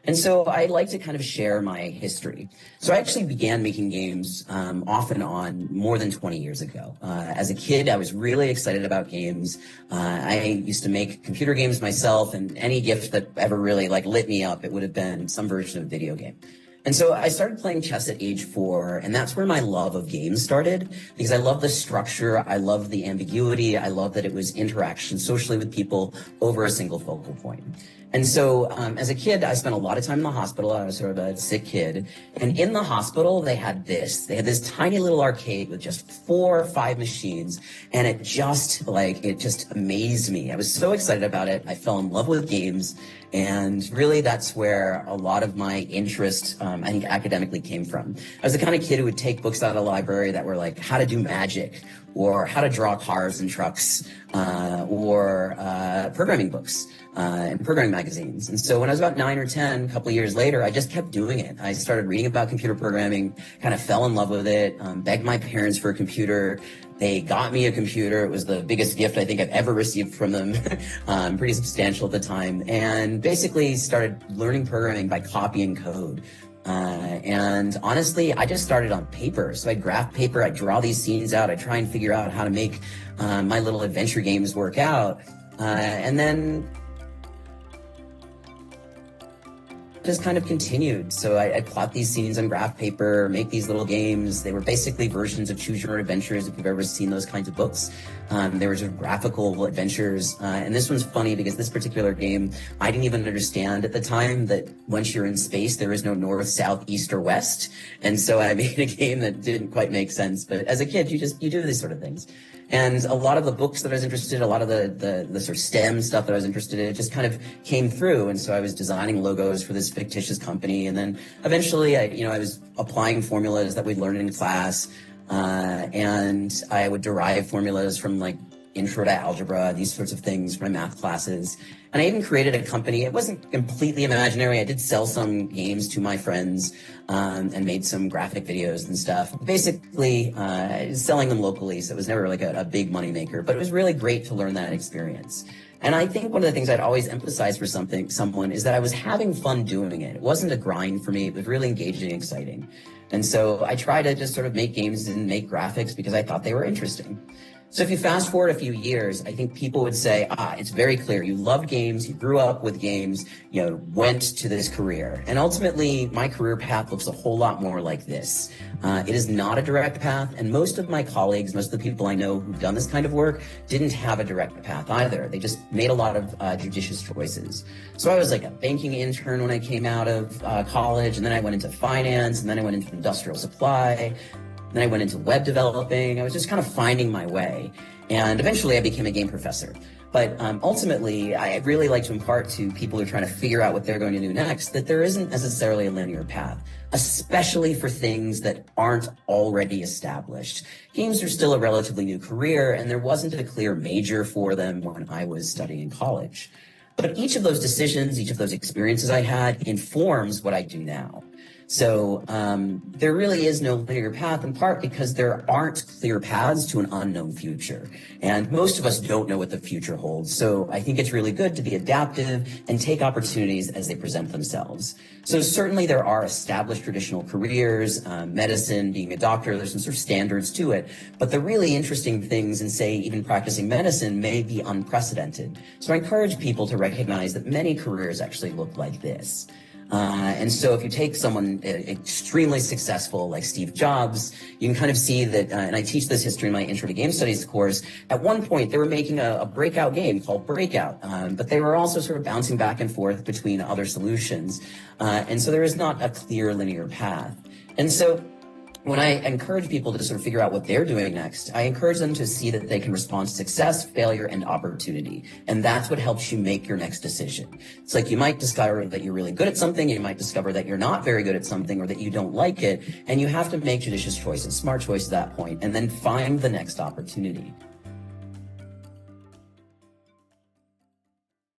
And so I like to kind of share my history. So I actually began making games off and on more than 20 years ago. As a kid, I was really excited about games. I used to make computer games myself, and any gift that ever really lit me up, it would have been some version of a video game. And so I started playing chess at age 4, and that's where my love of games started, because I love the structure, I love the ambiguity, I love that it was interaction socially with people over a single focal point. And so as a kid, I spent a lot of time in the hospital. I was sort of a sick kid. And in the hospital, they had this tiny little arcade with just 4 or 5 machines. And it just amazed me. I was so excited about it. I fell in love with games. And really, that's where a lot of my interest, I think, academically came from. I was the kind of kid who would take books out of the library that were like how to do magic, or how to draw cars and trucks, or programming books and programming magazines. And so when I was about 9 or 10, a couple of years later, I just kept doing it. I started reading about computer programming, kind of fell in love with it, begged my parents for a computer. They got me a computer. It was the biggest gift I think I've ever received from them, pretty substantial at the time, and basically started learning programming by copying code. And honestly, I just started on paper. So I'd graph paper, I'd draw these scenes out, I'd try and figure out how to make my little adventure games work out. And then just kind of continued. So I'd plot these scenes on graph paper, make these little games. They were basically versions of Choose Your Own Adventures, if you've ever seen those kinds of books. They were sort of graphical adventures. And this one's funny because this particular game, I didn't even understand at the time that once you're in space, there is no north, south, east, or west. And so I made a game that didn't quite make sense. But as a kid, you do these sort of things. And a lot of the books that I was interested in, a lot of the sort of STEM stuff that I was interested in, it just kind of came through. And so I was designing logos for this fictitious company. And then eventually I was applying formulas that we'd learned in class. And I would derive formulas from intro to algebra, these sorts of things for my math classes. And I even created a company. It wasn't completely imaginary. I did sell some games to my friends, and made some graphic videos and stuff. Basically, selling them locally, so it was never a big money maker, but it was really great to learn that experience. And I think one of the things I'd always emphasize for someone is that I was having fun doing it. It wasn't a grind for me. It was really engaging and exciting. And so I try to just sort of make games and make graphics because I thought they were interesting. So if you fast forward a few years, I think people would say, it's very clear. You love games. You grew up with games, went to this career. And ultimately, my career path looks a whole lot more like this. It is not a direct path. And most of my colleagues, most of the people I know who've done this kind of work didn't have a direct path either. They just made a lot of judicious choices. So I was like a banking intern when I came out of college, and then I went into finance, and then I went into industrial supply. Then I went into web developing. I was just kind of finding my way. And eventually I became a game professor. But ultimately, I really like to impart to people who are trying to figure out what they're going to do next that there isn't necessarily a linear path, especially for things that aren't already established. Games are still a relatively new career, and there wasn't a clear major for them when I was studying in college. But each of those decisions, each of those experiences I had informs what I do now. So there really is no linear path, in part because there aren't clear paths to an unknown future. And most of us don't know what the future holds. So I think it's really good to be adaptive and take opportunities as they present themselves. So certainly there are established traditional careers, medicine, being a doctor, there's some sort of standards to it. But the really interesting things in, say, even practicing medicine may be unprecedented. So I encourage people to recognize that many careers actually look like this. And so if you take someone extremely successful like Steve Jobs, you can kind of see that, and I teach this history in my Intro to Game Studies course, at one point they were making a breakout game called Breakout, but they were also sort of bouncing back and forth between other solutions. And so there is not a clear linear path. And so when I encourage people to sort of figure out what they're doing next, I encourage them to see that they can respond to success, failure, and opportunity. And that's what helps you make your next decision. It's like you might discover that you're really good at something, you might discover that you're not very good at something, or that you don't like it, and you have to make judicious choices, smart choices at that point, and then find the next opportunity.